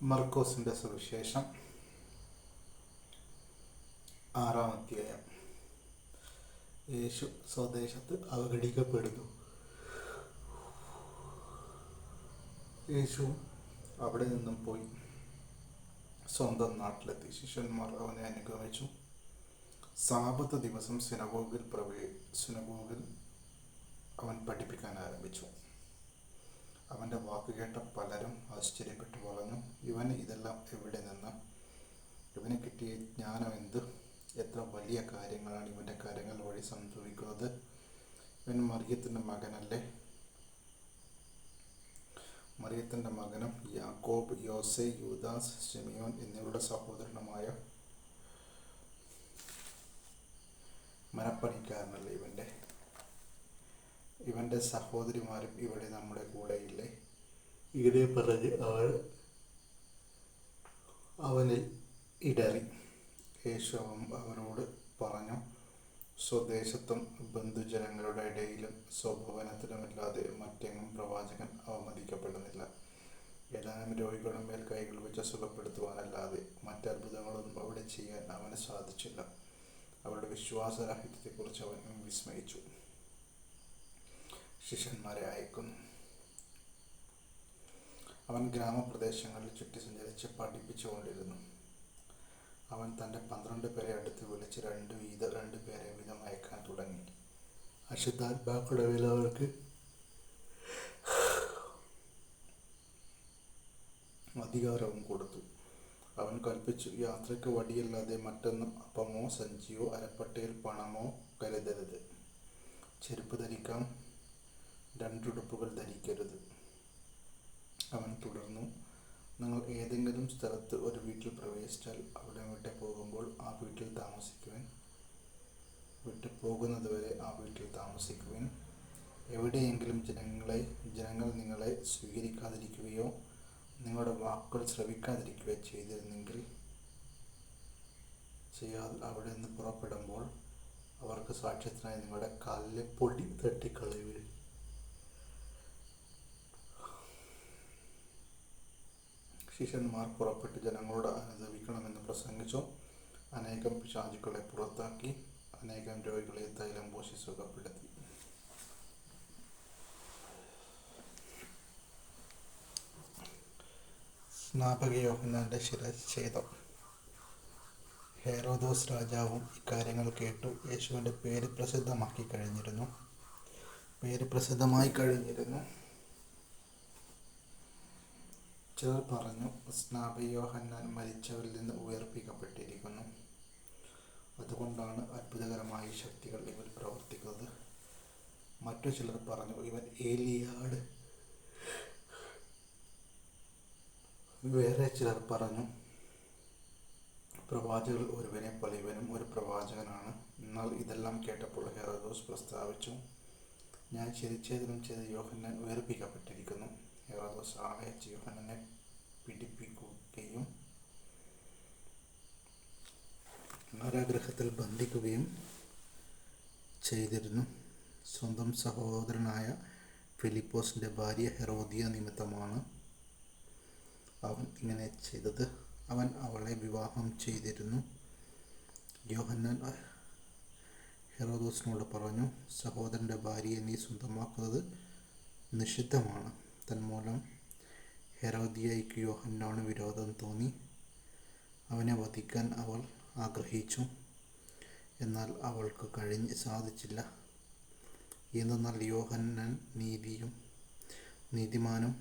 മർക്കോസിന്റെ സുവിശേഷം 6-ാം അധ്യായം. യേശു സ്വദേശത്ത് അവഗണിക്കപ്പെടുന്നു. യേശു അവിടെ നിന്നും പോയി സ്വന്തം നാട്ടിലെത്തി. ശിഷ്യന്മാർ അവനെ അനുഗമിച്ചു. സാബത്ത് ദിവസം സിനഗോഗിൽ അവൻ പഠിപ്പിക്കാൻ ആരംഭിച്ചു. അവൻ്റെ വാക്ക് കേട്ട പലരും ആശ്ചര്യപ്പെട്ടു പറഞ്ഞു, ഇവന് ഇതെല്ലാം എവിടെ നിന്ന്? ഇവന് കിട്ടിയ ജ്ഞാനം എന്ത്? എത്ര വലിയ കാര്യങ്ങളാണ് ഇവൻ്റെ കാര്യങ്ങൾ വഴി സംഭവിക്കുന്നത്. ഇവൻ മറിയത്തിൻ്റെ മകനല്ലേ? മറിയത്തിൻ്റെ മകനും യാക്കോബ്, യോസെ, യൂദാസ്, ശിമിയോൻ എന്നിവരുടെ സഹോദരനുമായ മനപ്പണിക്കാരനല്ലേ ഇവൻ്റെ സഹോദരിമാരും ഇവിടെ നമ്മുടെ കൂടെയില്ലേ? ഇങ്ങനെ പറഞ്ഞ് അവനിൽ ഇടറി. യേശു അവരോട് പറഞ്ഞു, സ്വദേശത്തും ബന്ധുജനങ്ങളുടെ ഇടയിലും സ്വഭവനത്തിലുമല്ലാതെ മറ്റെങ്ങും പ്രവാചകൻ അവമതിക്കപ്പെടുന്നില്ല. ഏതാനും രോഗികളുടെ മേൽ കൈകൾ വെച്ച് സുഖപ്പെടുത്തുവാനല്ലാതെ മറ്റത്ഭുതങ്ങളൊന്നും അവിടെ ചെയ്യാൻ അവന് സാധിച്ചില്ല. അവരുടെ വിശ്വാസരാഹിത്യത്തെക്കുറിച്ച് അവൻ വിസ്മയിച്ചു. ശിഷ്യന്മാരെ അയക്കുന്നു. അവൻ ഗ്രാമപ്രദേശങ്ങളിൽ ചുറ്റി സഞ്ചരിച്ച് പഠിപ്പിച്ചുകൊണ്ടിരുന്നു. അവൻ തൻ്റെ 12 പേരെ അടുത്ത് വിളിച്ച് രണ്ട് പേരെ വീതം അയക്കാൻ തുടങ്ങി. അശുദ്ധാത്മാക്കളുടെ മേൽ അവർക്ക് അധികാരവും കൊടുത്തു. അവൻ കൽപ്പിച്ചു, യാത്രയ്ക്ക് വടിയല്ലാതെ മറ്റൊന്നും, അപ്പമോ സഞ്ചിയോ അരപ്പട്ടയിൽ പണമോ കരുതരുത്. ചെരുപ്പ് ധരിക്കാം, 2 ഉടുപ്പുകൾ ധരിക്കരുത്. അവൻ തുടർന്നു, നിങ്ങൾ ഏതെങ്കിലും സ്ഥലത്ത് ഒരു വീട്ടിൽ പ്രവേശിച്ചാൽ അവിടെ വിട്ടു പോകുമ്പോൾ ആ വീട്ടിൽ താമസിക്കുവിൻ. വിട്ടു പോകുന്നതുവരെ ആ വീട്ടിൽ താമസിക്കുവിൻ. എവിടെയെങ്കിലും ജനങ്ങൾ നിങ്ങളെ സ്വീകരിക്കാതിരിക്കുകയോ നിങ്ങളുടെ വാക്കുകൾ ശ്രവിക്കാതിരിക്കുകയോ ചെയ്യാതെ അവിടെ നിന്ന് പുറപ്പെടുമ്പോൾ അവർക്ക് സാക്ഷ്യത്തിനായി നിങ്ങളുടെ കാലിലെ പൊടി തട്ടിക്കളയുവിൻ. ശിഷ്യന്മാർ പുറപ്പെട്ട് ജനങ്ങളോട് അനുദപിക്കണമെന്ന് പ്രസംഗിച്ചു. അനേകം പിശാചുക്കളെ പുറത്താക്കി, അനേകം രോഗികളെ തൈലം പൂശി സുഖപ്പെടുത്തി. സ്നാപക യോഹന്നാന്റെ ശിരച്ഛേദം. ഹെരോദോസ് രാജാവും ഇക്കാര്യങ്ങൾ കേട്ടു. യേശുവിൻ്റെ പേര് പ്രസിദ്ധമായി കഴിഞ്ഞിരുന്നു. ചിലർ പറഞ്ഞു, സ്നാപക യോഹന്നാൻ മരിച്ചവരിൽ നിന്ന് ഉയർപ്പിക്കപ്പെട്ടിരിക്കുന്നു. അതുകൊണ്ടാണ് അത്ഭുതകരമായ ശക്തികൾ ഇവർ പ്രവർത്തിക്കുന്നത്. മറ്റു ചിലർ പറഞ്ഞു, ഇവൻ ഏലിയാണ്. വേറെ ചിലർ പറഞ്ഞു, പ്രവാചകർ ഒരുവനെ പോലെ ഇവനും ഒരു പ്രവാചകനാണ്. എന്നാൽ ഇതെല്ലാം കേട്ടപ്പോൾ ഹെരോദോസ് പ്രസ്താവിച്ചു, ഞാൻ ശിരച്ഛേദനം ചെയ്ത യോഹന്നാൻ ഉയർപ്പിക്കപ്പെട്ടിരിക്കുന്നു. ഹെരോദോസ് ആളയച്ച് യോഹന്നാനെ പിടിപ്പിക്കുകയും കാരാഗൃഹത്തിൽ ബന്ധിക്കുകയും ചെയ്തിരുന്നു. സ്വന്തം സഹോദരനായ ഫിലിപ്പോസിൻ്റെ ഭാര്യ ഹെരോദിയ നിമിത്തമാണ് അവൻ ഇങ്ങനെ ചെയ്തത്. അവൻ അവളെ വിവാഹം ചെയ്തിരുന്നു. യോഹന്നാൻ ഹെരോദോസിനോട് പറഞ്ഞു, സഹോദരൻ്റെ ഭാര്യയെ നീ സ്വന്തമാക്കുന്നത് നിഷിദ്ധമാണ്. തന്മൂലം ഹെരോദിയയ്ക്ക് യോഹന്നാന് വിരോധം തോന്നി. അവനെ വധിക്കാൻ അവൾ ആഗ്രഹിച്ചു. എന്നാൽ അവൾക്ക് സാധിച്ചില്ല. എന്തെന്നാൽ യോഹന്നാൻ നീതിമാനും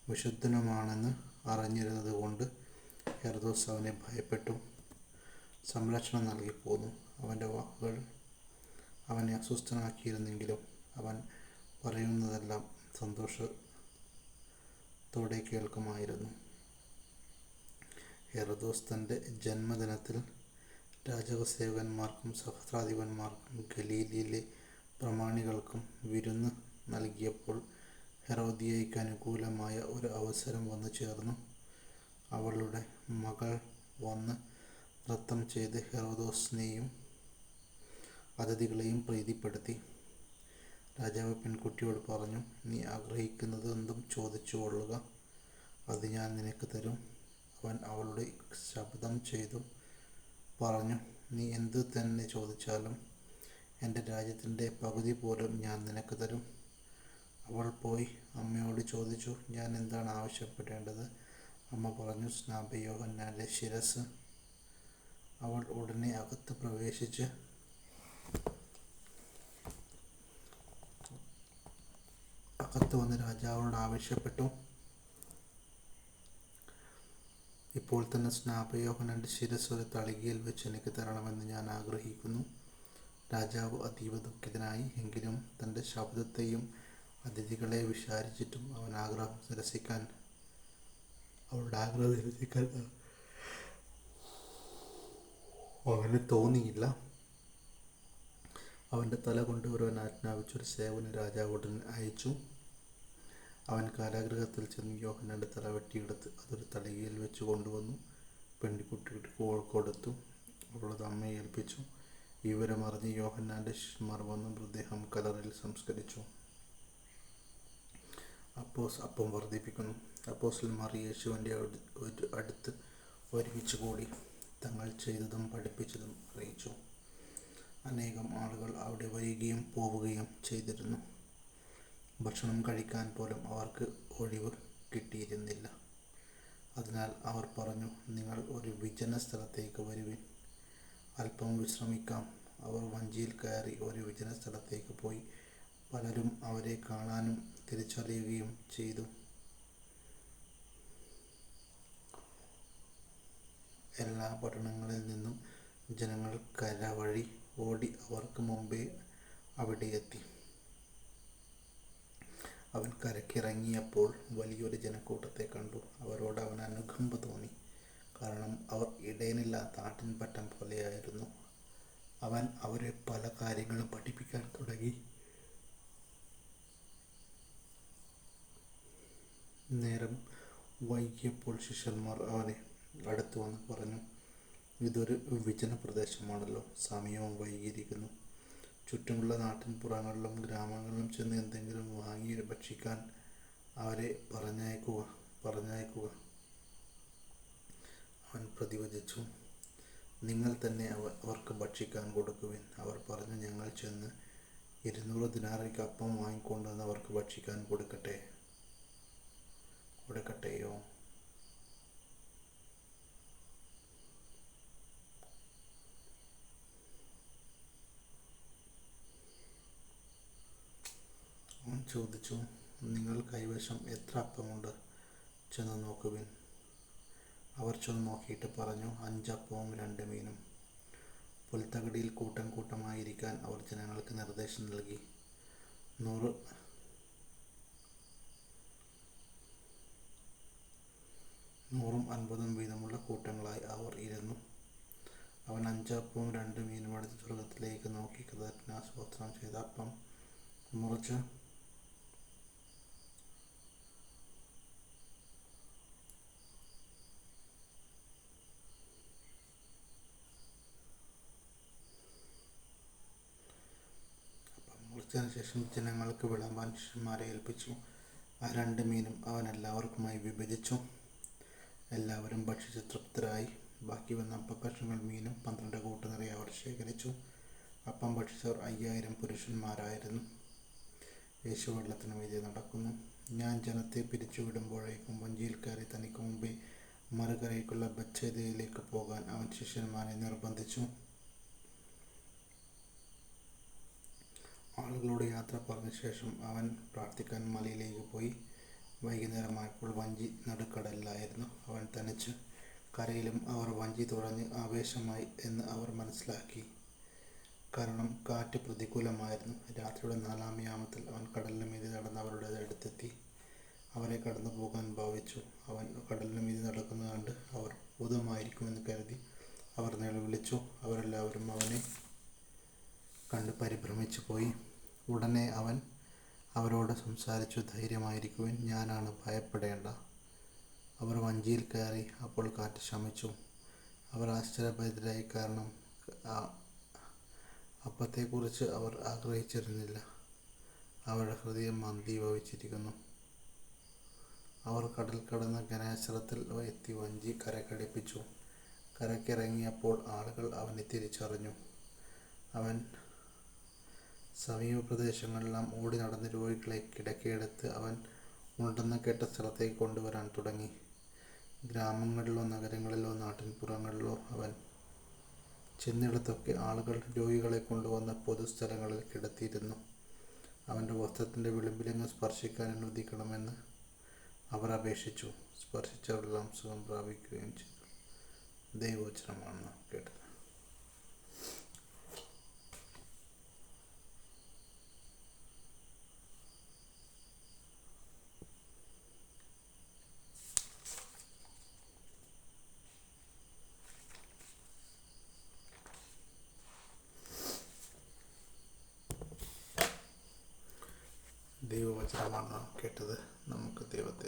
വിശുദ്ധനുമാണെന്ന് അറിഞ്ഞിരുന്നതുകൊണ്ട് ഹെരോദോസ് അവനെ ഭയപ്പെട്ടു സംരക്ഷണം നൽകി പോന്നു. അവൻ്റെ വാക്കുകൾ അവനെ അസ്വസ്ഥനാക്കിയിരുന്നെങ്കിലും അവൻ പറയുന്നതെല്ലാം സന്തോഷത്തോടെ കേൾക്കുമായിരുന്നു. ഹെരോദോസ് തൻ്റെ ജന്മദിനത്തിൽ രാജസേവകന്മാർക്കും സഹസ്രാധിപന്മാർക്കും ഗലീലയിലെ പ്രമാണികൾക്കും വിരുന്ന് നൽകിയപ്പോൾ ഹെരോദിയയ്ക്ക് അനുകൂലമായ ഒരു അവസരം വന്നു ചേർന്നു. അവളുടെ മകൾ വന്ന് നൃത്തം ചെയ്ത് ഹെരോദോസിനെയും അതിഥികളെയും പ്രീതിപ്പെടുത്തി. രാജാവ് പെൺകുട്ടിയോട് പറഞ്ഞു, നീ ആഗ്രഹിക്കുന്നതെന്തും ചോദിച്ചു കൊള്ളുക. അത് ഞാൻ നിനക്ക് തരും. അവൻ അവളോട് ശപഥം ചെയ്തു പറഞ്ഞു, നീ എന്തു തന്നെ ചോദിച്ചാലും എൻ്റെ രാജ്യത്തിൻ്റെ പകുതി പോലും ഞാൻ നിനക്ക് തരും. അവൾ പോയി അമ്മയോട് ചോദിച്ചു, ഞാൻ എന്താണ് ആവശ്യപ്പെടേണ്ടത്? അമ്മ പറഞ്ഞു, സ്നാപക യോഹന്നാൻ്റെ ശിരസ്സ്. അവൾ ഉടനെ അകത്ത് പ്രവേശിച്ച് അകത്ത് വന്ന് രാജാവിനോട് ആവശ്യപ്പെട്ടു, ഇപ്പോൾ തന്നെ സ്നാപക യോഹന്നാൻ്റെ ശിരസ്സ് ഒരു തളികയിൽ വെച്ച് എനിക്ക് തരണമെന്ന് ഞാൻ ആഗ്രഹിക്കുന്നു. രാജാവ് അതീവ ദുഃഖിതനായി. എങ്കിലും തൻ്റെ ശബ്ദത്തെയും അതിഥികളെ വിചാരിച്ചിട്ടും അവളുടെ ആഗ്രഹം നിരസിക്കാൻ അവന് തോന്നിയില്ല. അവൻ്റെ തല കൊണ്ടുവരുവാൻ ആജ്ഞാപിച്ചൊരു സേവകനെ രാജാവ് ഉടൻ അയച്ചു. അവൻ കാരാഗൃഹത്തിൽ ചെന്ന് യോഹന്നാൻ്റെ തല വെട്ടിയെടുത്ത് അതൊരു തളികയിൽ വെച്ച് കൊണ്ടുവന്നു പെൺകുട്ടിക്ക് കൊടുത്തു. അവളത് അമ്മയെ ഏൽപ്പിച്ചു. വിവരമറിഞ്ഞ് യോഹന്നാൻ്റെ ശിഷ്യന്മാർ വന്ന് മൃതദേഹം കല്ലറയിൽ സംസ്കരിച്ചു. അപ്പം വർദ്ധിപ്പിക്കുന്നു. അപ്പോസ്തലന്മാർ യേശുവിൻ്റെ അടുത്ത് ഒരുമിച്ച് കൂടി തങ്ങൾ ചെയ്തതും പഠിപ്പിച്ചതും അറിയിച്ചു. അനേകം ആളുകൾ അവിടെ വരികയും പോവുകയും ചെയ്തിരുന്നു. ഭക്ഷണം കഴിക്കാൻ പോലും അവർക്ക് ഒഴിവ് കിട്ടിയിരുന്നില്ല. അതിനാൽ അവർ പറഞ്ഞു, നിങ്ങൾ ഒരു വിജന സ്ഥലത്തേക്ക് വരുവിൻ, അല്പം വിശ്രമിക്കാം. അവർ വഞ്ചിയിൽ കയറി ഒരു വിജന സ്ഥലത്തേക്ക് പോയി. പലരും അവരെ കാണാനും തിരിച്ചറിയുകയും ചെയ്തു. എല്ലാ പട്ടണങ്ങളിൽ നിന്നും ജനങ്ങൾ കരവഴി ഓടി അവർക്ക് മുമ്പേ അവിടെ എത്തി. അവൻ കരക്കിറങ്ങിയപ്പോൾ വലിയൊരു ജനക്കൂട്ടത്തെ കണ്ടു. അവരോട് അവന് അനുകമ്പ തോന്നി, കാരണം അവർ ഇടയനില്ലാത്ത ആട്ടിൻപറ്റം പോലെയായിരുന്നു. അവൻ അവരെ പല കാര്യങ്ങളും പഠിപ്പിക്കാൻ തുടങ്ങി. നേരം വൈകിയപ്പോൾ ശിഷ്യന്മാർ അവനെ അടുത്ത് വന്ന് പറഞ്ഞു, ഇതൊരു വിജന പ്രദേശമാണല്ലോ, സമയവും വൈകിയിരിക്കുന്നു. ചുറ്റുമുള്ള നാട്ടിൻപുറങ്ങളിലും ഗ്രാമങ്ങളിലും ചെന്ന് എന്തെങ്കിലും വാങ്ങി ഭക്ഷിക്കാൻ അവരെ പറഞ്ഞയക്കുക. അവൻ പ്രതിവചിച്ചു, നിങ്ങൾ തന്നെ അവർക്ക് ഭക്ഷിക്കാൻ കൊടുക്കുവിൻ. അവർ പറഞ്ഞു, ഞങ്ങൾ ചെന്ന് 200 ദിനാറിക്ക് അപ്പം വാങ്ങിക്കൊണ്ടുവന്ന് അവർക്ക് ഭക്ഷിക്കാൻ കൊടുക്കട്ടെയോ? അവൻ ചോദിച്ചു, നിങ്ങൾ കൈവശം എത്ര അപ്പമുണ്ട്? ചെന്ന് നോക്കുവിൻ. അവർ ചെന്ന് നോക്കിയിട്ട് പറഞ്ഞു, 5 അപ്പവും 2 മീനും. പുൽത്തകിടിയിൽ കൂട്ടം കൂട്ടമായിരിക്കാൻ അവർ ജനങ്ങൾക്ക് നിർദ്ദേശം നൽകി. 100ഉം 50ഉം വീതമുള്ള കൂട്ടങ്ങളായി അവർ ഇരുന്നു. അവൻ 5 അപ്പവും 2 മീനും എടുത്ത് സ്വർഗത്തിലേക്ക് നോക്കി കൃതജ്ഞതാ സ്തോത്രം ചെയ്ത അപ്പം മുറിച്ച് ശേഷം ജനങ്ങൾക്ക് വിളമ്പാൻ ശിഷ്യന്മാരെ ഏൽപ്പിച്ചു. ആ 2 മീനും അവൻ എല്ലാവർക്കുമായി വിഭജിച്ചു. എല്ലാവരും ഭക്ഷിച്ച് തൃപ്തരായി. ബാക്കി വന്ന അപ്പക്കഷണങ്ങൾ മീനും 12 കൂട്ട് നിറയെ അവർ ശേഖരിച്ചു. അപ്പം ഭക്ഷിച്ചവർ 5000 പുരുഷന്മാരായിരുന്നു. യേശു വെള്ളത്തിന് മീതെ നടക്കുന്നു. ഞാൻ ജനത്തെ പിരിച്ചുവിടുമ്പോഴേക്കും വഞ്ചിയിൽ കയറി തനിക്ക് മുമ്പേ മറുകരയ്ക്കുള്ള ബെത്സയിദയിലേക്ക് പോകാൻ അവൻ ശിഷ്യന്മാരെ നിർബന്ധിച്ചു. ആളുകളോട് യാത്ര പറഞ്ഞ ശേഷം അവൻ പ്രാർത്ഥിക്കാൻ മലയിലേക്ക് പോയി. വൈകുന്നേരമായപ്പോൾ വഞ്ചി നടുക്കടലിലായിരുന്നു. അവൻ തനിച്ച് കരയിലും. അവർ വഞ്ചി തുഴഞ്ഞ് ആവേശമായി എന്ന് അവർ മനസ്സിലാക്കി, കാരണം കാറ്റ് പ്രതികൂലമായിരുന്നു. രാത്രിയുടെ 4-ാം യാമത്തിൽ അവൻ കടലിന് മീതെ നടന്ന് അവരുടെ അടുത്തെത്തി. അവരെ കടന്നു പോകാൻ ഭാവിച്ചു. അവൻ കടലിന് മീതെ നടക്കുന്നത് കണ്ട് അവർ ഭൂതമായിരിക്കുമെന്ന് കരുതി അവർ നിലവിളിച്ചു. അവരെല്ലാവരും അവനെ കണ്ട് പരിഭ്രമിച്ചു പോയി. ഉടനെ അവൻ അവരോട് സംസാരിച്ചു, ധൈര്യമായിരിക്കുവിൻ, ഞാനാണ്, ഭയപ്പെടേണ്ട. അവർ വഞ്ചിയിൽ കയറി. അപ്പോൾ കാറ്റ് ശമിച്ചു. അവർ ആശ്ചര്യഭരിതരായി, കാരണം അപ്പത്തെക്കുറിച്ച് അവർ ആഗ്രഹിച്ചിരുന്നില്ല. അവരുടെ ഹൃദയം മന്ദീഭവിച്ചിരുന്നു. അവർ കടൽ കടന്ന് ഗനാസരത്തിൽ എത്തി വഞ്ചി കരക്കടുപ്പിച്ചു. കരയ്ക്കിറങ്ങിയപ്പോൾ ആളുകൾ അവനെ തിരിച്ചറിഞ്ഞു. അവൻ സമീപ പ്രദേശങ്ങളിലെല്ലാം ഓടി നടന്ന് രോഗികളെ കിടക്കയെടുത്ത് അവൻ ഉണ്ടെന്ന് കേട്ട സ്ഥലത്തേക്ക് കൊണ്ടുവരാൻ തുടങ്ങി. ഗ്രാമങ്ങളിലോ നഗരങ്ങളിലോ നാട്ടിൻപുറങ്ങളിലോ അവൻ ചെന്നിടത്തൊക്കെ ആളുകൾ രോഗികളെ കൊണ്ടുവന്ന് പൊതുസ്ഥലങ്ങളിൽ കിടത്തിയിരുന്നു. അവൻ്റെ വസ്ത്രത്തിൻ്റെ വിളിമ്പിലെങ്ങും സ്പർശിക്കാൻ അനുവദിക്കണമെന്ന് അവർ അപേക്ഷിച്ചു. സ്പർശിച്ചവരെല്ലാം സുഖം പ്രാപിക്കുകയും ചെയ്തു. ദൈവവചനമാണ് നാം കേട്ടത്. ദൈവവചനമാണ് നാം കേട്ടത്. നമുക്ക് ദൈവത്തെ